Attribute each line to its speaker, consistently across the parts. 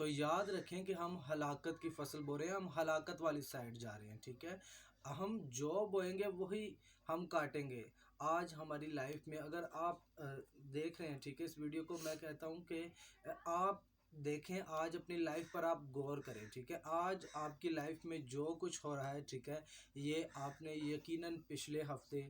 Speaker 1: تو یاد رکھیں کہ ہم ہلاکت کی فصل بو رہے ہیں، ہم ہلاکت والی سائڈ جا رہے ہیں، ٹھیک ہے. ہم جو بوئیں گے وہی ہم کاٹیں گے. آج ہماری لائف میں اگر آپ دیکھ رہے ہیں، ٹھیک ہے، اس ویڈیو کو میں کہتا ہوں کہ آپ دیکھیں، آج اپنی لائف پر آپ غور کریں، ٹھیک ہے. آج آپ کی لائف میں جو کچھ ہو رہا ہے، ٹھیک ہے، یہ آپ نے یقیناً پچھلے ہفتے،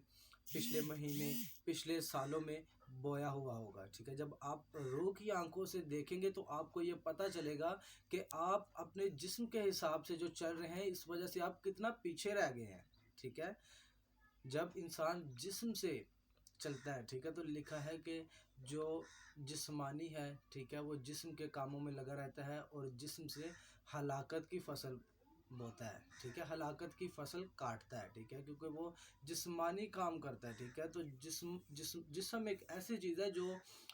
Speaker 1: پچھلے مہینے، پچھلے سالوں میں بویا ہوا ہوگا، ٹھیک ہے. جب آپ روح کی آنکھوں سے دیکھیں گے تو آپ کو یہ پتہ چلے گا کہ آپ اپنے جسم کے حساب سے جو چل رہے ہیں، اس وجہ سے آپ کتنا پیچھے رہ گئے ہیں، ٹھیک ہے. جب انسان جسم سے چلتا ہے، ٹھیک ہے، تو لکھا ہے کہ جو جسمانی ہے، ٹھیک ہے، وہ جسم کے کاموں میں لگا رہتا ہے اور جسم سے ہلاکت کی فصل بوتا ہے، ٹھیک ہے، ہلاکت کی فصل کاٹتا ہے، ٹھیک ہے، کیونکہ وہ جسمانی کام کرتا ہے، ٹھیک ہے. تو جسم ایک ایسی چیز ہے جو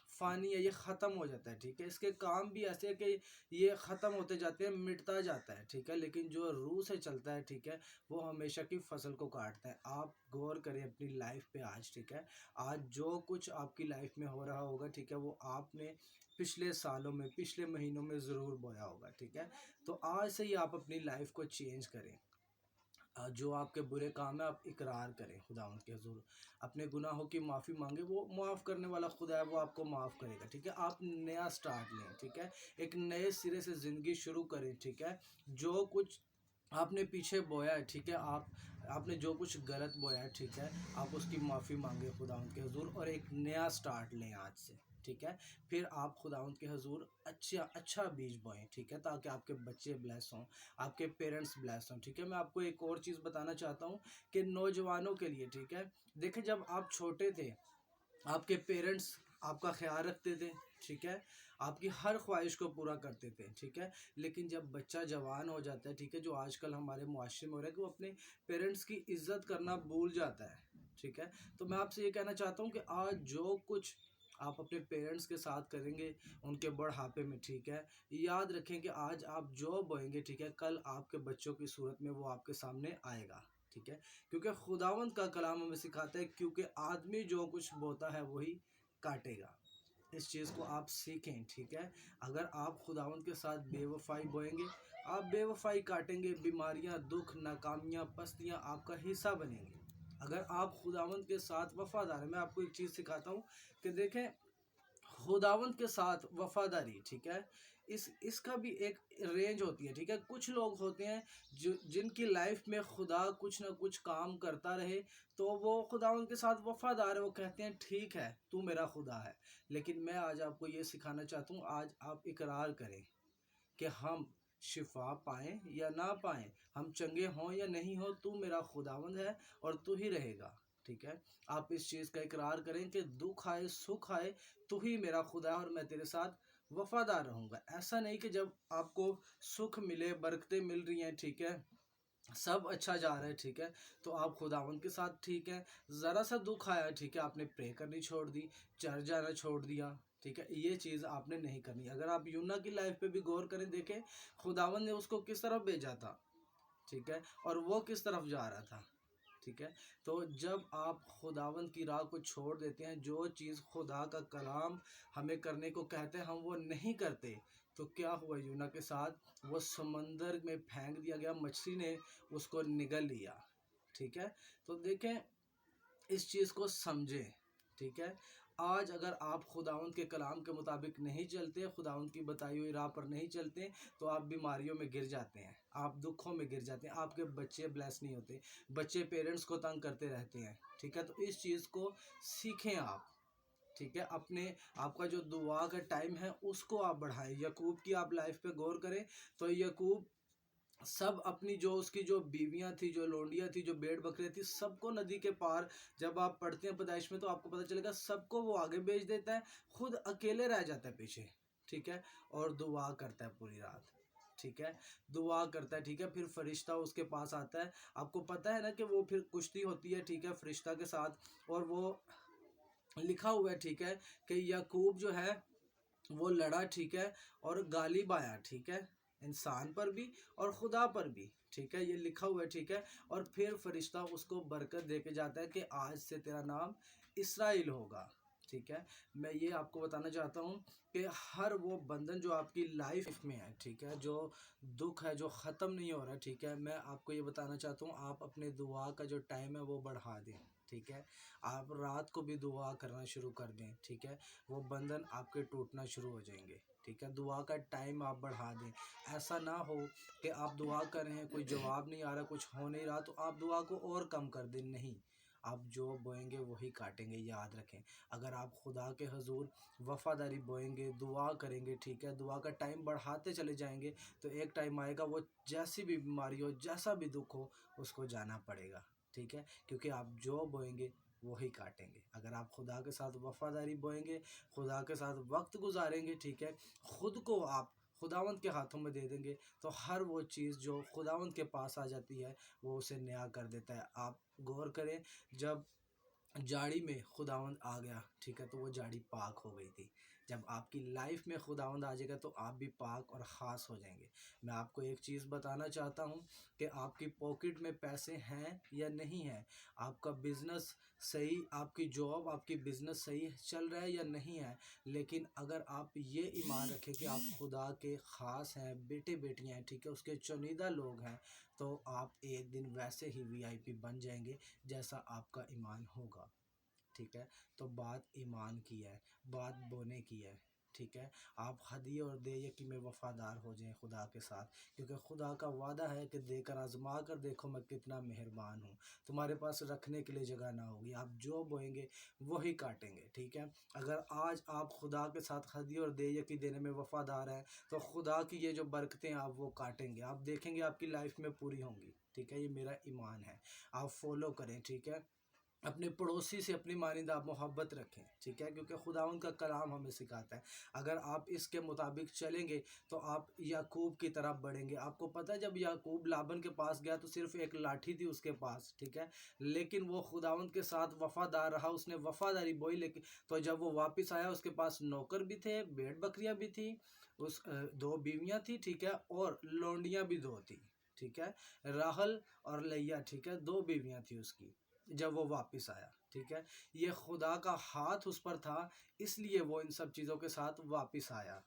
Speaker 1: فانی ہے، یہ ختم ہو جاتا ہے، ٹھیک ہے. اس کے کام بھی ایسے ہے کہ یہ ختم ہوتے جاتے ہیں، مٹتا جاتا ہے، ٹھیک ہے. لیکن جو روح سے چلتا ہے، ٹھیک ہے، وہ ہمیشہ کی فصل کو کاٹتا ہے. آپ غور کریں اپنی لائف پہ آج، ٹھیک ہے. آج جو کچھ آپ کی لائف میں ہو رہا ہوگا، ٹھیک ہے، وہ آپ نے پچھلے سالوں میں، پچھلے مہینوں میں ضرور بویا ہوگا، ٹھیک ہے. تو آج سے ہی آپ اپنی لائف کو چینج کریں. جو آپ کے برے کام ہیں، آپ اقرار کریں خداوند کے حضور، اپنے گناہوں کی معافی مانگیں. وہ معاف کرنے والا خدا ہے، وہ آپ کو معاف کرے گا، ٹھیک ہے. آپ نیا سٹارٹ لیں، ٹھیک ہے، ایک نئے سرے سے زندگی شروع کریں، ٹھیک ہے. جو کچھ آپ نے پیچھے بویا ہے، ٹھیک ہے، آپ نے جو کچھ غلط بویا ہے، ٹھیک ہے، آپ اس کی معافی مانگیں خداوند کے حضور اور ایک نیا سٹارٹ لیں آج سے، ٹھیک ہے. پھر آپ خداوند کے حضور اچھا بیج بوئیں، ٹھیک ہے، تاکہ آپ کے بچے بلیس ہوں، آپ کے پیرنٹس بلیس ہوں، ٹھیک ہے. میں آپ کو ایک اور چیز بتانا چاہتا ہوں کہ نوجوانوں کے لیے، ٹھیک ہے، دیکھیں، جب آپ چھوٹے تھے آپ کے پیرنٹس آپ کا خیال رکھتے تھے، ٹھیک ہے، آپ کی ہر خواہش کو پورا کرتے تھے، ٹھیک ہے. لیکن جب بچہ جوان ہو جاتا ہے، ٹھیک ہے، جو آج کل ہمارے معاشرے میں ہو رہا ہے کہ وہ اپنے پیرنٹس کی عزت کرنا بھول جاتا ہے، ٹھیک ہے. تو میں آپ سے یہ کہنا چاہتا ہوں کہ آج جو کچھ آپ اپنے پیرنٹس کے ساتھ کریں گے ان کے بڑھاپے میں، ٹھیک ہے، یاد رکھیں کہ آج آپ جو بوئیں گے، ٹھیک ہے، کل آپ کے بچوں کی صورت میں وہ آپ کے سامنے آئے گا، ٹھیک ہے. کیونکہ خداوند کا کلام ہمیں سکھاتا ہے، کیونکہ آدمی جو کچھ بوتا ہے وہی کاٹے گا. اس چیز کو آپ سیکھیں، ٹھیک ہے. اگر آپ خداوند کے ساتھ بے وفائی بوئیں گے، آپ بے وفائی کاٹیں گے. بیماریاں، دکھ، ناکامیاں، پستیاں آپ کا حصہ بنیں گے. اگر آپ خداوند کے ساتھ وفادار ہیں، میں آپ کو ایک چیز سکھاتا ہوں کہ دیکھیں، خداوند کے ساتھ وفاداری، ٹھیک ہے، اس کا بھی ایک رینج ہوتی ہے، ٹھیک ہے. کچھ لوگ ہوتے ہیں جن کی لائف میں خدا کچھ نہ کچھ کام کرتا رہے تو وہ خداوند کے ساتھ وفادار ہے، وہ کہتے ہیں ٹھیک ہے تو میرا خدا ہے. لیکن میں آج آپ کو یہ سکھانا چاہتا ہوں، آج آپ اقرار کریں کہ ہم شفا پائیں یا نہ پائیں، ہم چنگے ہوں یا نہیں ہوں، تو میرا خداوند ہے اور تو ہی رہے گا، ٹھیک ہے. آپ اس چیز کا اقرار کریں کہ دکھ آئے، سکھ آئے، تو ہی میرا خدا ہے اور میں تیرے ساتھ وفادار رہوں گا. ایسا نہیں کہ جب آپ کو سکھ ملے، برکتیں مل رہی ہیں، ٹھیک ہے، سب اچھا جا رہا ہے، ٹھیک ہے، تو آپ خداوند کے ساتھ ٹھیک ہے. ذرا سا دکھ آیا، ٹھیک ہے، آپ نے پرے کرنی چھوڑ دی، چرچ جانا چھوڑ دیا، ٹھیک ہے. یہ چیز آپ نے نہیں کرنی. اگر آپ یونا کی لائف پہ بھی غور کریں، دیکھیں خداوند نے اس کو کس طرف بھیجا تھا، ٹھیک ہے، اور وہ کس طرف جا رہا تھا، ٹھیک ہے. تو جب آپ خداوند کی راہ کو چھوڑ دیتے ہیں، جو چیز خدا کا کلام ہمیں کرنے کو کہتے ہیں ہم وہ نہیں کرتے، تو کیا ہوا یونا کے ساتھ؟ وہ سمندر میں پھینک دیا گیا، مچھلی نے اس کو نگل لیا، ٹھیک ہے. تو دیکھیں، اس چیز کو سمجھیں، ٹھیک ہے. آج اگر آپ خداوند کے کلام کے مطابق نہیں چلتے، خداوند کی بتائی ہوئی راہ پر نہیں چلتے، تو آپ بیماریوں میں گر جاتے ہیں، آپ دکھوں میں گر جاتے ہیں، آپ کے بچے بلیس نہیں ہوتے، بچے پیرنٹس کو تنگ کرتے رہتے ہیں، ٹھیک ہے. تو اس چیز کو سیکھیں آپ، ٹھیک ہے. آپ کا جو دعا کا ٹائم ہے اس کو آپ بڑھائیں. یعقوب کی آپ لائف پہ غور کریں تو یعقوب سب اپنی جو اس کی جو بیویاں تھی، جو لونڈیاں تھی، جو بیڑ بکرے تھی، سب کو ندی کے پار، جب آپ پڑھتے ہیں پیدائش میں تو آپ کو پتہ چلے گا سب کو وہ آگے بھیج دیتا ہے، خود اکیلے رہ جاتا ہے پیچھے، ٹھیک ہے، اور دعا کرتا ہے پوری رات، ٹھیک ہے، دعا کرتا ہے، ٹھیک ہے. پھر فرشتہ اس کے پاس آتا ہے، آپ کو پتہ ہے نا کہ وہ پھر کشتی ہوتی ہے، ٹھیک ہے، فرشتہ کے ساتھ، اور وہ لکھا ہوا ہے، ٹھیک ہے، کہ یعقوب جو ہے وہ لڑا، ٹھیک ہے، اور غالب آیا، ٹھیک ہے، انسان پر بھی اور خدا پر بھی، ٹھیک ہے، یہ لکھا ہوا ہے، ٹھیک ہے. اور پھر فرشتہ اس کو برکت دے کے جاتا ہے کہ آج سے تیرا نام اسرائیل ہوگا، ٹھیک ہے، میں یہ آپ کو بتانا چاہتا ہوں کہ ہر وہ بندھن جو آپ کی لائف میں ہے، ٹھیک ہے، جو دکھ ہے جو ختم نہیں ہو رہا ہے، ٹھیک ہے، میں آپ کو یہ بتانا چاہتا ہوں آپ اپنے دعا کا جو ٹائم ہے وہ بڑھا دیں، ٹھیک ہے، آپ رات کو بھی دعا کرنا شروع کر دیں، ٹھیک ہے، وہ بندھن آپ کے ٹوٹنا شروع ہو جائیں گے، ٹھیک ہے، دعا کا ٹائم آپ بڑھا دیں۔ ایسا نہ ہو کہ آپ دعا کر رہے ہیں کوئی جواب نہیں آ رہا، کچھ ہو نہیں رہا، تو آپ دعا کو اور کم کر دیں، نہیں، آپ جو بوئیں گے وہی کاٹیں گے، یاد رکھیں۔ اگر آپ خدا کے حضور وفاداری بوئیں گے، دعا کریں گے، ٹھیک ہے، دعا کا ٹائم بڑھاتے چلے جائیں گے، تو ایک ٹائم آئے گا وہ جیسی بھی بیماری ہو، جیسا بھی دکھ ہو، اس کو جانا پڑے گا، ٹھیک ہے، کیونکہ آپ جو بوئیں گے وہی کاٹیں گے۔ اگر آپ خدا کے ساتھ وفاداری بوئیں گے، خدا کے ساتھ وقت گزاریں گے، ٹھیک ہے، خود کو آپ خداوند کے ہاتھوں میں دے دیں گے، تو ہر وہ چیز جو خداوند کے پاس آ جاتی ہے وہ اسے نیا کر دیتا ہے۔ آپ غور کریں، جب جاڑی میں خداوند آ گیا، ٹھیک ہے، تو وہ جاڑی پاک ہو گئی تھی۔ جب آپ کی لائف میں خداوند آ جائے گا تو آپ بھی پاک اور خاص ہو جائیں گے۔ میں آپ کو ایک چیز بتانا چاہتا ہوں کہ آپ کی پاکٹ میں پیسے ہیں یا نہیں ہیں، آپ کا بزنس صحیح، آپ کی جاب، آپ کی بزنس صحیح چل رہا ہے یا نہیں ہے، لیکن اگر آپ یہ ایمان رکھیں کہ آپ خدا کے خاص ہیں، بیٹے بیٹیاں ہیں، ٹھیک ہے، اس کے چنیدہ لوگ ہیں، تو آپ ایک دن ویسے ہی VIP بن جائیں گے جیسا آپ کا ایمان ہوگا، ٹھیک ہے۔ تو بات ایمان کی ہے، بات بونے کی ہے، ٹھیک ہے، آپ ہدیے اور دیکی میں وفادار ہو جائیں خدا کے ساتھ، کیونکہ خدا کا وعدہ ہے کہ دے کر آزما کر دیکھو میں کتنا مہربان ہوں۔ تمہارے پاس رکھنے کے لیے جگہ نہ ہوگی، آپ جو بوئیں گے وہی کاٹیں گے، ٹھیک ہے۔ اگر آج آپ خدا کے ساتھ ہدیے اور دیکی دینے میں وفادار ہیں تو خدا کی یہ جو برکتیں آپ وہ کاٹیں گے، آپ دیکھیں گے آپ کی لائف میں پوری ہوں گی، ٹھیک ہے، یہ میرا ایمان ہے۔ آپ فالو کریں، ٹھیک ہے، اپنے پڑوسی سے اپنی مانند آپ محبت رکھیں، ٹھیک ہے، کیونکہ خداوند کا کلام ہمیں سکھاتا ہے اگر آپ اس کے مطابق چلیں گے تو آپ یعقوب کی طرح بڑھیں گے۔ آپ کو پتہ ہے جب یعقوب لابن کے پاس گیا تو صرف ایک لاٹھی تھی اس کے پاس، ٹھیک ہے، لیکن وہ خداوند کے ساتھ وفادار رہا، اس نے وفاداری بوئی، لیکن تو جب وہ واپس آیا اس کے پاس نوکر بھی تھے، بھیڑ بکریاں بھی تھیں، 2 بیویاں تھیں، ٹھیک ہے، اور لونڈیاں بھی 2 تھیں، ٹھیک ہے، راحل اور لیا، ٹھیک ہے، 2 بیویاں تھیں اس کی جب وہ واپس آیا، ٹھیک ہے، یہ خدا کا ہاتھ اس پر تھا، اس لیے وہ ان سب چیزوں کے ساتھ واپس آیا،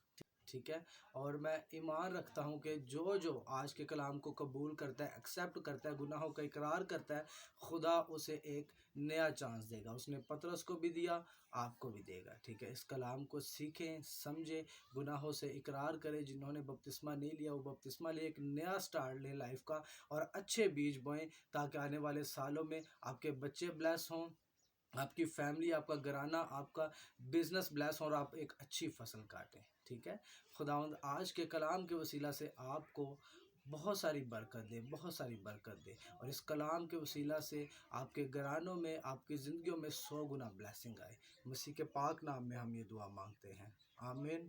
Speaker 1: ٹھیک ہے۔ اور میں ایمان رکھتا ہوں کہ جو آج کے کلام کو قبول کرتا ہے، ایکسیپٹ کرتا ہے، گناہوں کا اقرار کرتا ہے، خدا اسے ایک نیا چانس دے گا۔ اس نے پطرس کو بھی دیا، آپ کو بھی دے گا، ٹھیک ہے۔ اس کلام کو سیکھیں، سمجھیں، گناہوں سے اقرار کریں، جنہوں نے بپتسمہ نہیں لیا وہ بپتسمہ لے، ایک نیا سٹارٹ لیں لائف کا، اور اچھے بیج بوئیں تاکہ آنے والے سالوں میں آپ کے بچے بلیس ہوں، آپ کی فیملی، آپ کا گھرانہ، آپ کا بزنس بلیس ہو، اور آپ ایک اچھی فصل کاٹیں، ٹھیک ہے۔ خداوند آج کے کلام کے وسیلہ سے آپ کو بہت ساری برکت دے، بہت ساری برکت دے، اور اس کلام کے وسیلہ سے آپ کے گھرانوں میں، آپ کی زندگیوں میں 100 گنا بلیسنگ آئے۔ مسیح کے پاک نام میں ہم یہ دعا مانگتے ہیں، آمین۔